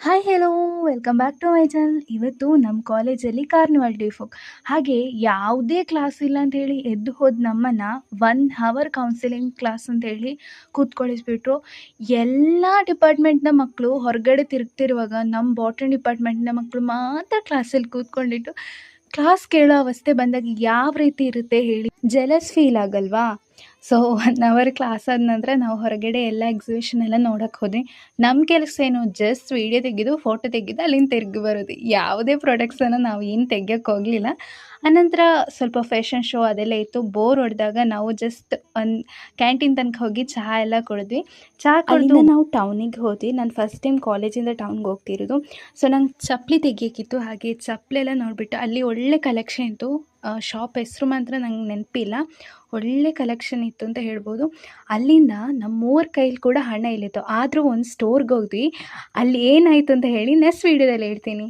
Hi hello welcome back to my channel. ಇವತ್ತು ನಮ್ಮ ಕಾಲೇಜಲ್ಲಿ ಕಾರ್ನಿವಲ್ ಡೇ ಫೋಕ್. ಹಾಗೆ ಯಾವುದೇ ಕ್ಲಾಸ್ ಇಲ್ಲ ಅಂತ ಹೇಳಿ ಎದ್ದು ಹೋದ ನಮ್ಮನ್ನು 1 ಅವರ್ ಕೌನ್ಸಿಲಿಂಗ್ ಕ್ಲಾಸ್ ಅಂತ ಹೇಳಿ ಕೂತ್ಕೊಳಿಸ್ಬಿಟ್ರು. ಎಲ್ಲ ಡಿಪಾರ್ಟ್ಮೆಂಟ್ನ ಮಕ್ಕಳು ಹೊರಗಡೆ ತಿರುಗ್ತಿರುವಾಗ ನಮ್ಮ ಬಾಟನಿ ಡಿಪಾರ್ಟ್ಮೆಂಟ್ನ ಮಕ್ಕಳು ಮಾತ್ರ ಕ್ಲಾಸಲ್ಲಿ ಕೂತ್ಕೊಂಡಿಟ್ಟು ಕ್ಲಾಸ್ ಕೇಳೋ ಅವಸ್ಥೆ ಬಂದಾಗ ಯಾವ ರೀತಿ ಇರುತ್ತೆ ಹೇಳಿ? ಜೆಲಸ್ ಫೀಲ್ ಆಗಲ್ವಾ? ಸೊ 1 ಅವರ್ ಕ್ಲಾಸ್ ಆದ ನಂತರ ನಾವು ಹೊರಗಡೆ ಎಲ್ಲ ಎಕ್ಸಿಬಿಷನ್ ಎಲ್ಲ ನೋಡೋಕ್ಕೆ ಹೋದ್ವಿ. ನಮ್ಮ ಕೆಲಸ ಏನು, ಜಸ್ಟ್ ವೀಡಿಯೋ ತೆಗೆದು ಫೋಟೋ ತೆಗೆದು ಅಲ್ಲಿಂದ ತಿರುಗಿ ಬರೋದು. ಯಾವುದೇ ಪ್ರಾಡಕ್ಟ್ಸನ್ನು ನಾವು ಏನು ತೆಗಿಯೋಕ್ಕೆ ಹೋಗಲಿಲ್ಲ. ಆನಂತರ ಸ್ವಲ್ಪ ಫ್ಯಾಷನ್ ಶೋ ಅದೆಲ್ಲ ಇತ್ತು. ಬೋರ್ ಹೊಡೆದಾಗ ನಾವು ಜಸ್ಟ್ ಒಂದು ಕ್ಯಾಂಟೀನ್ ತನಕ ಹೋಗಿ ಚಹಾ ಎಲ್ಲ ಕುಡಿದ್ವಿ. ಚಹಾ ಕುಡಿದು ನಾವು ಟೌನಿಗೆ ಹೋದ್ವಿ. ನಾನು ಫಸ್ಟ್ ಟೈಮ್ ಕಾಲೇಜಿಂದ ಟೌನ್ಗೆ ಹೋಗ್ತಿರೋದು. ಸೊ ನಂಗೆ ಚಪ್ಪಲಿ ತೆಗಿಯೋಕ್ಕಿತ್ತು. ಹಾಗೆ ಚಪ್ಪಲೆಲ್ಲ ನೋಡಿಬಿಟ್ಟು ಅಲ್ಲಿ ಒಳ್ಳೆ ಕಲೆಕ್ಷನ್ ಇತ್ತು. ಶಾಪ್ ಹೆಸರು ಮಾತ್ರ ನಂಗೆ ನೆನಪಿಲ್ಲ. ಒಳ್ಳೆ ಕಲೆಕ್ಷನ್ ಇತ್ತು ಅಂತ ಹೇಳ್ಬೋದು. ಅಲ್ಲಿಂದ ನಮ್ಮೂರ ಕೈಲಿ ಕೂಡ ಹಣ ಇಲ್ಲಿತ್ತು. ಆದರೂ ಒಂದು ಸ್ಟೋರ್ಗೆ ಹೋದ್ವಿ. ಅಲ್ಲಿ ಏನಾಯಿತು ಅಂತ ಹೇಳಿ ನೆಕ್ಸ್ಟ್ ವೀಡಿಯೋದಲ್ಲಿ ಹೇಳ್ತೀನಿ.